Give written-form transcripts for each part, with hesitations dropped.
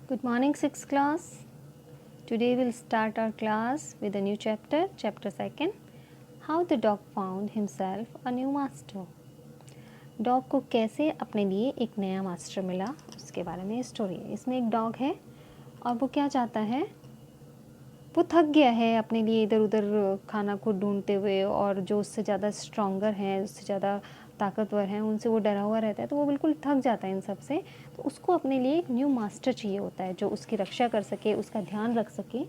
Good morning, 6th class. Today we'll start our class with a new chapter, chapter 2nd, How the dog found himself a new master. Dog को कैसे अपने लिए एक नया master मिला, उसके बारे में स्टोरी है. इसमें एक डॉग है और वो क्या चाहता है, वो थक गया है अपने लिए इधर उधर खाना को ढूंढते हुए, और जो उससे ज़्यादा स्ट्रॉन्गर हैं, उससे ज़्यादा ताकतवर हैं, उनसे वो डरा हुआ रहता है. तो वो बिल्कुल थक जाता है इन सब से. तो उसको अपने लिए एक न्यू मास्टर चाहिए होता है जो उसकी रक्षा कर सके, उसका ध्यान रख सके.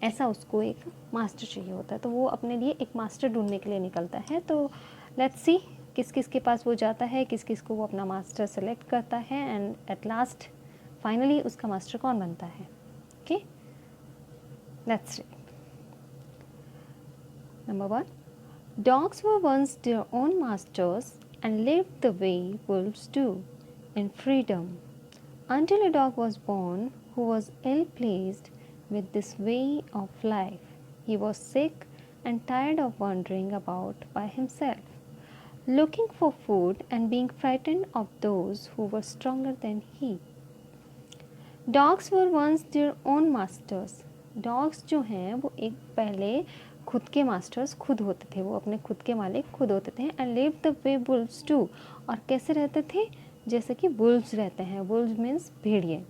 ऐसा उसको एक मास्टर चाहिए होता है. तो वो अपने लिए एक मास्टर ढूंढने के लिए निकलता है. तो लेट्स सी किस किस के पास वो जाता है, किस किस को वो अपना मास्टर सेलेक्ट करता है, एंड एट लास्ट फाइनली उसका मास्टर कौन बनता है. Okay, let's read. Number 1. Dogs were once their own masters and lived the way wolves do, in freedom, until a dog was born who was ill pleased with this way of life. He was sick and tired of wandering about by himself, looking for food and being frightened of those who were stronger than he. Dogs were once their own masters. Dogs जो हैं वो एक पहले खुद के masters खुद होते थे, वो अपने खुद के मालिक खुद होते थे. And live the way Wolves do, और कैसे रहते थे, जैसे कि वुल्व्स रहते हैं. वुल्व्स मीन्स भेड़िए.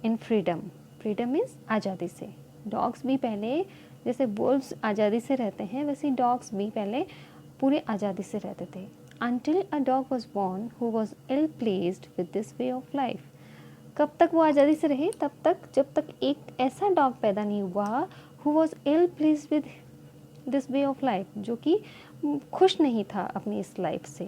इन फ्रीडम, फ्रीडम मीन्स आज़ादी से. डॉग्स भी पहले जैसे वुल्व्स आज़ादी से रहते हैं, वैसे डॉग्स भी पहले पूरे आज़ादी से रहते थे. Until a dog was born who was ill pleased with this way of life. कब तक वो आज़ादी से रहे, तब तक जब तक एक ऐसा डॉग पैदा नहीं हुआ who was ill pleased with this way of life, जो कि खुश नहीं था अपनी इस लाइफ से.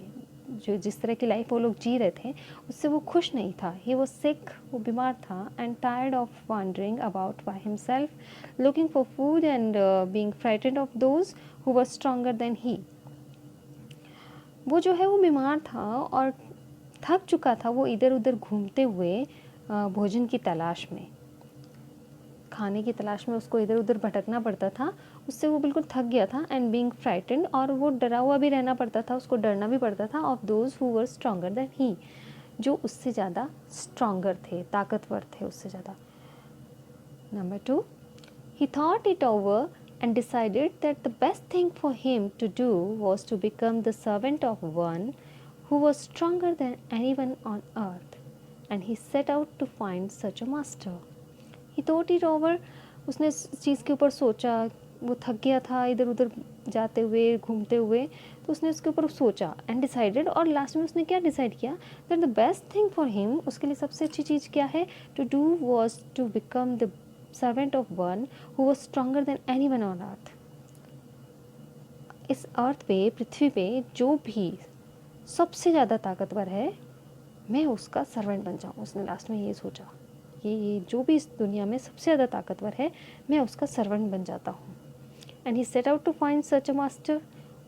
जो जिस तरह की लाइफ वो लोग जी रहे थे उससे वो खुश नहीं था. ही वॉज सिक, वो बीमार था. And tired of wandering about by himself, looking for food and being frightened of those who were stronger than he. वो जो है वो बीमार था और थक चुका था. वो इधर उधर घूमते हुए भोजन की तलाश में, खाने की तलाश में उसको इधर उधर भटकना पड़ता था. उससे वो बिल्कुल थक गया था. एंड बीइंग फ्राइटेंड, और वो डरा हुआ भी रहना पड़ता था, उसको डरना भी पड़ता था. Of those who were stronger than he, जो उससे ज़्यादा स्ट्रॉन्गर थे, ताकतवर थे उससे ज़्यादा. Number 2. He thought it over and decided that the best thing for him to do was to become the servant of one who was stronger than anyone on earth, and he set out to find such a master. He thought it over. उसने इस चीज़ के ऊपर सोचा. वो थक गया था इधर उधर जाते हुए घूमते हुए, तो उसने उसके ऊपर सोचा. एंड डिसाइडेड, और लास्ट में उसने क्या डिसाइड किया, that the best thing for him, उसके लिए सबसे अच्छी चीज़ क्या है, to do was to become the servant of one who was stronger than anyone on earth. इस अर्थ पे, पृथ्वी पे जो भी सबसे ज़्यादा ताकतवर है, मैं उसका सर्वेंट बन जाऊँ. उसने लास्ट में ये सोचा, ये जो भी इस दुनिया में सबसे ज़्यादा ताकतवर है, मैं उसका सर्वेंट बन जाता हूँ. And he set out to find such a master,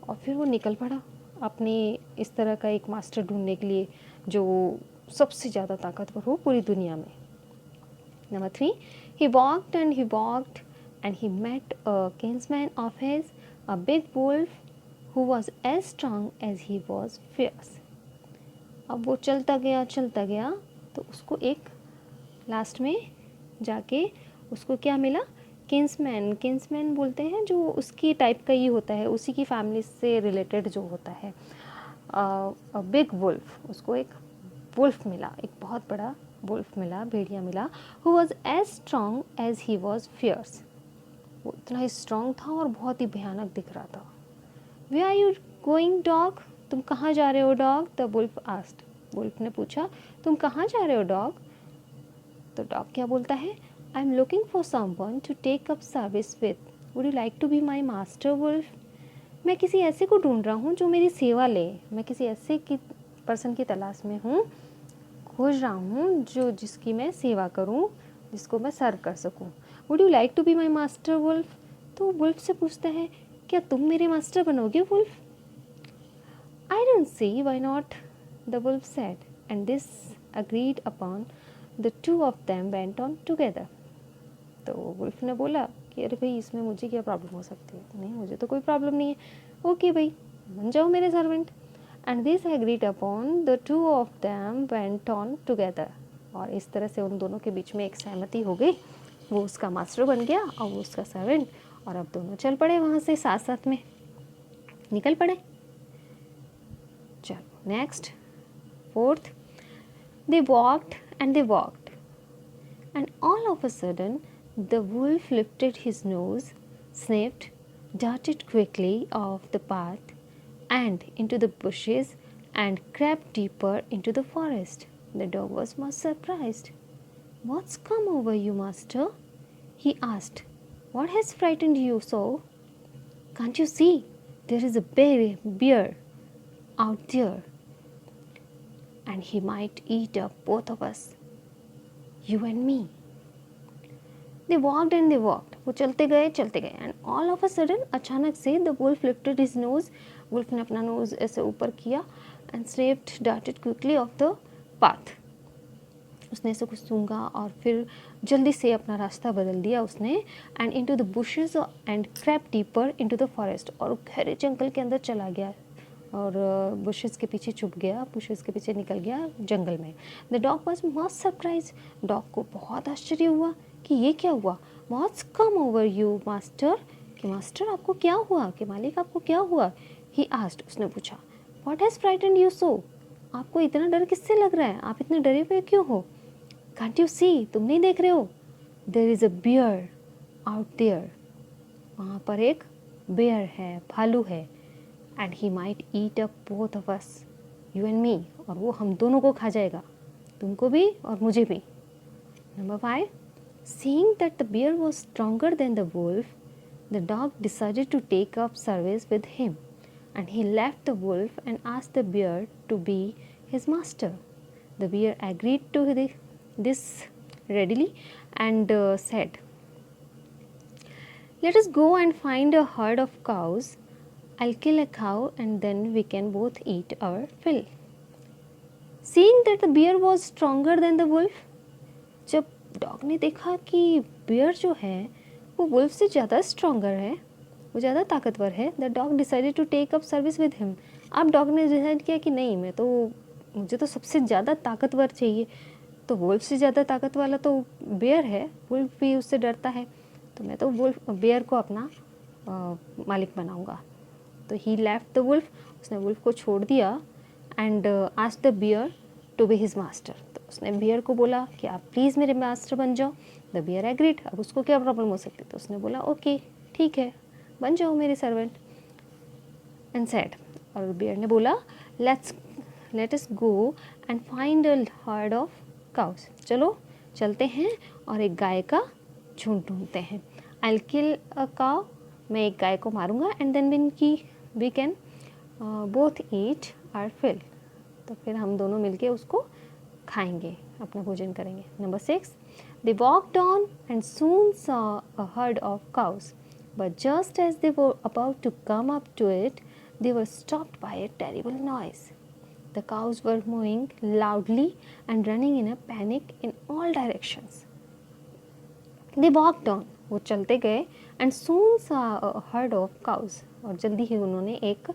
और फिर वो निकल पड़ा अपने इस तरह का एक मास्टर ढूंढने के लिए जो सबसे ज़्यादा ताकतवर हो पूरी दुनिया में. Number 3. He walked and he met a kinsman of his, a big wolf who was as strong as he was fierce. अब वो चलता गया तो उसको एक लास्ट में जाके उसको क्या मिला, किंग्समैन बोलते हैं जो उसकी टाइप का ही होता है, उसी की फैमिली से रिलेटेड जो होता है. बिग वुल्फ, उसको एक वुल्फ मिला, एक बहुत बड़ा वुल्फ मिला, भेड़िया मिला. Who was as strong as he was fierce, वो इतना ही स्ट्रॉन्ग था और बहुत ही भयानक दिख रहा था. Where are you going dog, तुम कहाँ जा रहे हो dog, the wolf asked. Wolf ने पूछा, तुम कहाँ जा रहे हो डॉग. तो डॉग क्या बोलता है, I am looking for someone to take up service with, would you like to be my master wolf. मैं किसी ऐसे को ढूंढ रहा हूँ जो मेरी सेवा ले. मैं किसी ऐसे की पर्सन की तलाश में हूँ, खोज रहा हूँ जो जिसकी मैं सेवा करूँ, जिसको मैं सर्व कर सकूँ. Would you like to be my master wolf. तो वुल्फ से पूछता है, क्या तुम मेरे मास्टर बनोगे wolf. I don't see why not, the wolf said, and this agreed upon the two of them went on together. तो वुल्फ ने बोला कि अरे भाई इसमें मुझे क्या प्रॉब्लम हो सकती है, नहीं मुझे तो कोई प्रॉब्लम नहीं है, ओके भाई बन जाओ मेरे servant. And this agreed upon the two of them went on together. और इस तरह से उन दोनों के बीच में एक सहमति हो गई, वो उसका मास्टर बन गया और वो उसका सर्वेंट, और अब दोनों चल पड़े वहाँ से, साथ साथ में निकल पड़े। चलो next, fourth, they walked and all of a sudden the wolf lifted his nose, sniffed, darted quickly off the path and into the bushes and crept deeper into the forest. The dog was much surprised. What's come over you, master? He asked. What has frightened you so? Can't you see? There is a bear out there, and he might eat up both of us. You and me. They walked and they walked. वो चलते गए and all of a sudden अचानक से the wolf lifted his nose, wolf ने अपना nose ऐसे ऊपर किया and sniffed, darted quickly off the path. उसने ऐसे कुछ सूंघा और फिर जल्दी से अपना रास्ता बदल दिया उसने, and into the bushes and crept deeper into the forest, और गहरे जंगल के अंदर चला गया और बुशेस के पीछे छुप गया, बुशेस के पीछे निकल गया जंगल में। The dog was much surprise, dog को बहुत आश्चर्य हुआ कि ये क्या हुआ। What's come over you master, कि मास्टर आपको क्या हुआ, कि मालिक आपको क्या हुआ। ही आस्क्ड, उसने पूछा। What has frightened you so, आपको इतना डर किससे लग रहा है, आप इतने डरे हुए क्यों हो। कांट यू सी, तुम नहीं देख रहे हो। There is a bear out there, वहाँ पर एक बेयर है, भालू है। And he might eat up both of us, you and me, और वो हम दोनों को खा जाएगा, तुमको भी और मुझे भी। Number 5, seeing that the bear was stronger than the wolf, the dog decided to take up service with him, and he left the wolf and asked the bear to be his master. The bear agreed to this readily and said, "Let us go and find a herd of cows. I'll kill a cow and then we can both eat our fill." Seeing that the bear was stronger than the wolf, जब dog ने देखा कि bear जो है वो wolf से ज़्यादा stronger है, वो ज़्यादा ताकतवर है, the dog decided to take up service with him. अब डॉग ने डिसाइड किया कि नहीं, मुझे तो सबसे ज़्यादा ताकतवर चाहिए, तो वुल्फ से ज़्यादा ताकत वाला तो बेयर है, वुल्फ भी उससे डरता है, तो मैं तो बेयर को अपना मालिक बनाऊंगा। तो ही लेफ्ट द वुल्फ, उसने वुल्फ को छोड़ दिया, and asked the bear to be his master, तो उसने बियर को बोला कि आप प्लीज़ मेरे मास्टर बन जाओ। द बियर एग्रीड, अब उसको क्या प्रॉब्लम हो सकती, तो उसने बोला ओके ठीक है, बन जाओ मेरे सर्वेंट। एंड सेड, और बियर ने बोला let us go and find a herd of cows, चलो चलते हैं और एक गाय का झुंड ढूंढते हैं। I will kill a cow, मैं एक गाय को मारूंगा, and then we can both eat our fill, तो फिर हम दोनों मिलके उसको खाएंगे, अपना भोजन करेंगे। Number 6, they walked on and soon saw a herd of cows, but just as they were about to come up to it, they were stopped by a terrible noise. The cows were mooing loudly and running in a panic in all directions. They walked on, वो चलते गए, and soon saw a herd of cows, और जल्दी ही उन्होंने एक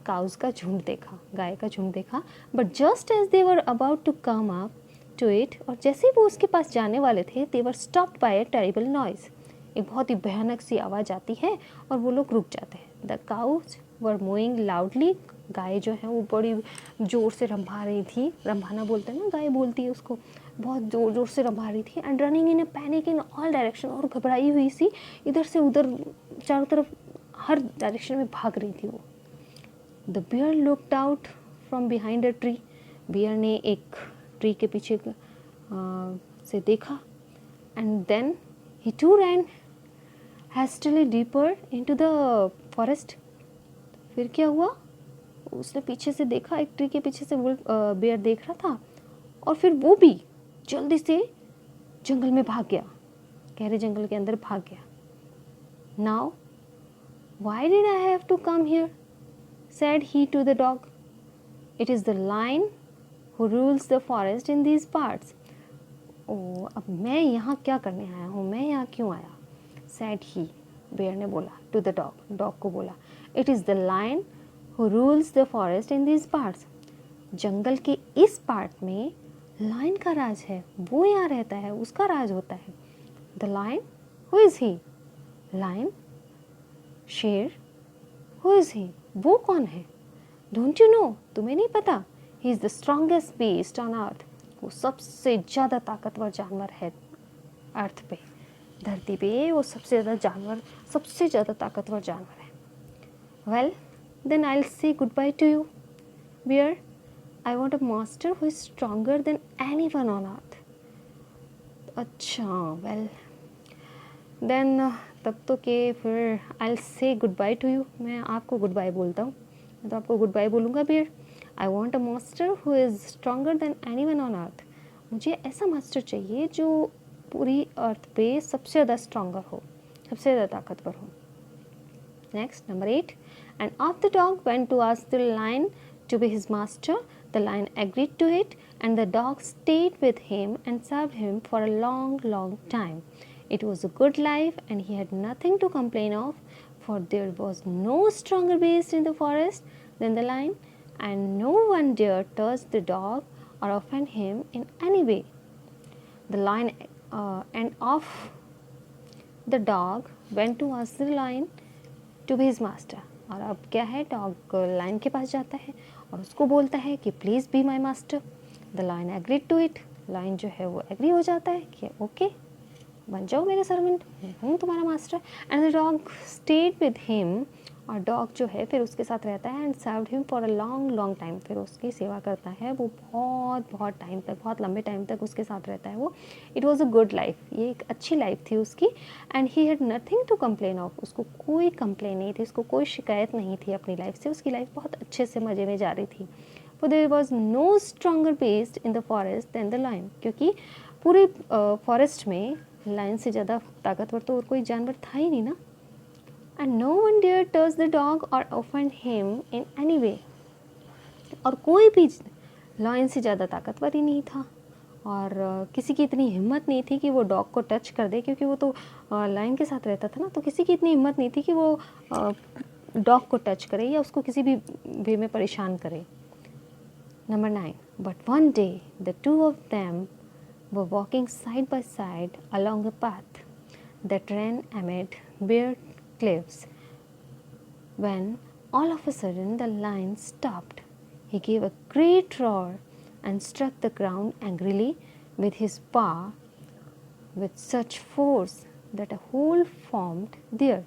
cows का झुंड देखा, गाय का झुंड देखा। But just as they were about to come up to it, और जैसे ही वो उसके पास जाने वाले थे, they were stopped by a terrible noise. एक बहुत ही भयानक सी आवाज़ आती है और वो लोग रुक जाते हैं। The cows were mooing loudly, गाय जो है वो बड़ी ज़ोर से रंभा रही थी, रंभाना बोलते हैं ना, गाय बोलती है उसको, बहुत ज़ोर ज़ोर से रंभा रही थी। And running in A panic in all direction, और घबराई हुई सी इधर से उधर चारों तरफ हर डायरेक्शन में भाग रही थी वो। The bear looked out from behind a tree, bear ने एक ट्री के पीछे से देखा, and then he too ran hastily deeper into the forest. फिर क्या हुआ, उसने पीछे से देखा, एक ट्री के पीछे से वुल्फ बेयर देख रहा था, और फिर वो भी जल्दी से जंगल में भाग गया, गहरे जंगल के अंदर भाग गया। Now, why did I have to come here? said he to the dog. It is the lion who rules the forest in these parts. ओ, अब मैं यहाँ क्या करने आया हूँ, मैं यहाँ क्यों आया? said he, बेयर ने बोला, to the dog, डॉग को बोला, it is the lion who rules the forest in these parts. जंगल के इस पार्ट में लायन का राज है, वो यहाँ रहता है, उसका राज होता है। The lion, who is he? Lion, शेर, हु इज़ ही? वो कौन है? Don't you know? तुम्हें नहीं पता? He is the strongest beast on earth. वो सबसे ज़्यादा ताकतवर जानवर है अर्थ पे, धरती पे वो सबसे ज़्यादा जानवर, सबसे ज़्यादा ताकतवर जानवर है। Well then I will say goodbye to you bear. I want a master who is stronger than anyone on earth. अच्छा, वेल देन तब तो के फिर I will say goodbye to you, मैं आपको goodbye बोलता हूँ, मैं तो आपको गुड बाय बोलूँगा bear. I want a master who is stronger than anyone on earth. मुझे ऐसा मास्टर चाहिए जो पूरी अर्थ पे सबसे ज़्यादा स्ट्रॉन्गर हो, सबसे ज़्यादा ताकतवर हो। Next, number 8, and off the dog went to ask the lion to be his master. The lion agreed to it, and the dog stayed with him and served him for a long, long time. It was a good life, and he had nothing to complain of, for there was no stronger beast in the forest than the lion, and no one dared touch the dog or offend him in any way. The lion and off the dog went to ask the lion to be his master. और अब क्या है, dog lion के पास जाता है और उसको बोलता है कि please be my master. The lion agreed to it. Lion जो है वो एग्री हो जाता है कि ओके, बन जाओ मेरे सर्वेंट, मैं हूँ तुम्हारा master. And the dog stayed with him, और डॉग जो है फिर उसके साथ रहता है। And served him for a long long time, फिर उसकी सेवा करता है वो बहुत बहुत टाइम तक, बहुत लंबे टाइम तक उसके साथ रहता है वो। It was a good life, ये एक अच्छी लाइफ थी उसकी। And he had nothing to complain of, उसको कोई कंप्लेन नहीं थी, उसको कोई शिकायत नहीं थी अपनी लाइफ से, उसकी लाइफ बहुत अच्छे से मज़े में जा रही थी। For there was no stronger beast in the forest than the lion, क्योंकि पूरे फॉरेस्ट में लायन से ज़्यादा ताकतवर तो और कोई जानवर था ही नहीं ना। And no one dare touch the dog or offend him in any way, और कोई भी लायन से ज़्यादा ताकतवर ही नहीं था, और किसी की इतनी हिम्मत नहीं थी कि वो डॉग को टच कर दे, क्योंकि वो तो लायन के साथ रहता था ना, तो किसी की इतनी हिम्मत नहीं थी कि वो डॉग को टच करे या उसको किसी भी वे में परेशान करे। Number 9, but one day the two of them were walking side by side along a path that ran amid bare cliffs, when all of a sudden the lion stopped. He gave a great roar and struck the ground angrily with his paw with such force that a hole formed there.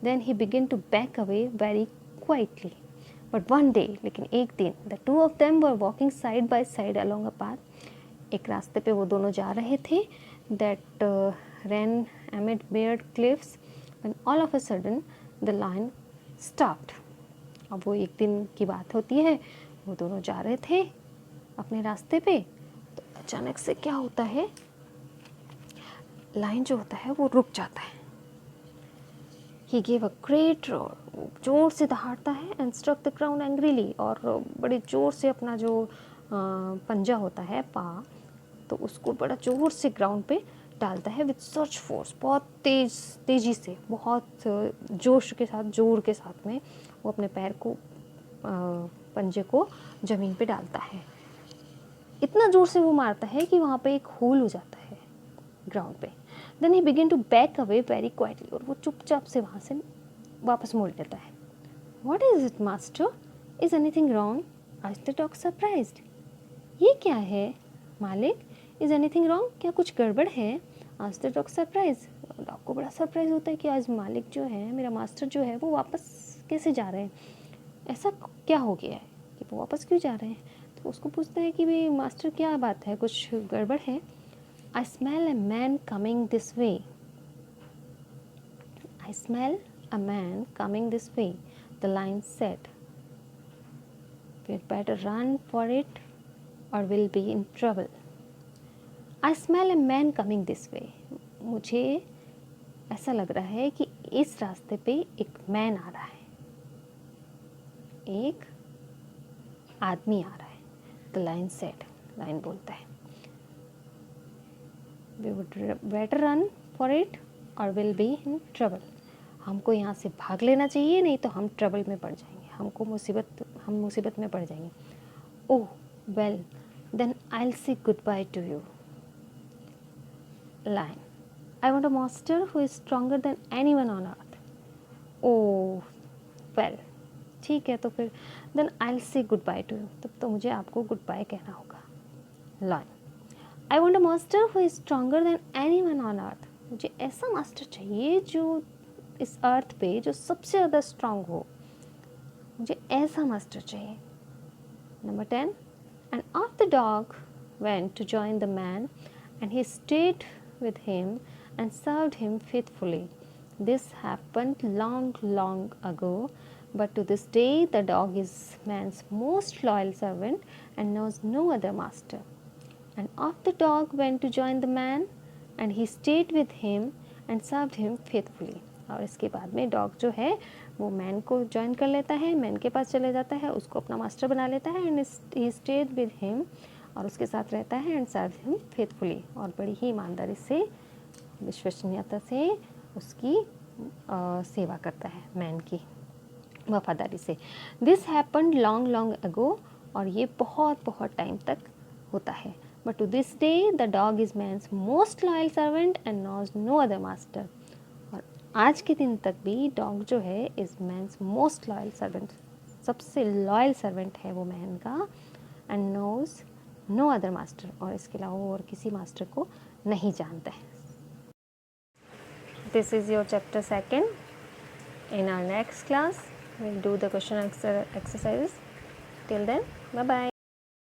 Then he began to back away very quietly. But one day, लेकिन एक दिन, the two of them were walking side by side along a path. एक रास्ते पे वो दोनों जा रहे थे, that ran amid bare cliffs, when all of a sudden the lion stopped. अब वो एक दिन की बात होती है, वो दोनों जा रहे थे अपने रास्ते पे, तो अचानक से क्या होता है, लायन जो होता है वो रुक जाता है। He gave a great roar, वो जोर से दहाड़ता है, and struck the ground angrily, और बड़े जोर से अपना जो पंजा होता है, पा, तो उसको बड़ा जोर से ग्राउंड पे डालता है विथ सच फोर्स, बहुत तेज़ी से, बहुत जोश के साथ, जोर के साथ में वो अपने पैर को, पंजे को ज़मीन पे डालता है। इतना जोर से वो मारता है कि वहाँ पे एक होल हो जाता है ग्राउंड पे। Then he begin to back away very quietly, और वो चुपचाप से वहाँ से वापस मोड़ लेता है। What is it master, is anything wrong, आज द डॉग सरप्राइज्ड। ये क्या है मालिक, इज़ एनीथिंग रॉन्ग, क्या कुछ गड़बड़ है। आज द डॉग सरप्राइज, डॉग को बड़ा सरप्राइज होता है कि आज मालिक जो है, मेरा मास्टर जो है, वो वापस कैसे जा रहे हैं, ऐसा क्या हो गया है कि वो वापस क्यों जा रहे हैं। तो उसको पूछता है कि भाई मास्टर क्या बात है, कुछ गड़बड़ है। I smell a man coming this way. I smell a man coming this way, the lion said. We'd better run for it or we'll be in trouble. I smell a man coming this way. मुझे ऐसा लग रहा है कि इस रास्ते पे एक मैन आ रहा है, एक आदमी आ रहा है। The lion said. लायन बोलता है, We would better run for it or we'll be in trouble. हमको यहाँ से भाग लेना चाहिए, नहीं तो हम ट्रबल में पड़ जाएंगे, हम मुसीबत में पड़ जाएंगे। ओह well, then I'll say goodbye to you. Lion, I want a master who is stronger than anyone on earth. Oh, well, ठीक है, तो फिर then I'll say goodbye to you. तब तो मुझे आपको goodbye कहना होगा. Lion, I want a master who is stronger than anyone on earth. मुझे ऐसा मास्टर चाहिए जो इस अर्थ पे जो सबसे ज़्यादा स्ट्रांग हो. मुझे ऐसा मास्टर चाहिए. Number 10. And off the dog went to join the man, and he stayed with him and served him faithfully. This happened long, long ago, but to this day the dog is man's most loyal servant and knows no other master. And off the dog went to join the man, and he stayed with him and served him faithfully. और इसके बाद में dog जो है वो man को join कर लेता है, मैन के पास चले जाता है, उसको अपना मास्टर बना लेता है and he stayed with him, और उसके साथ रहता है एंड सर्व हिम फेथफुली, और बड़ी ही ईमानदारी से विश्वसनीयता से उसकी सेवा करता है, मैन की वफादारी से. This happened long long ago, और ये बहुत बहुत टाइम तक होता है. But to this day the dog is man's most loyal servant and knows no other master. और आज के दिन तक भी डॉग जो है is man's most loyal servant, सबसे लॉयल सर्वेंट है वो मैन का, and knows no other master, और इसके अलावा वो और किसी मास्टर को नहीं जानता है. This is your chapter second. In our next class, we'll do the question answer exercises. Till then, bye bye.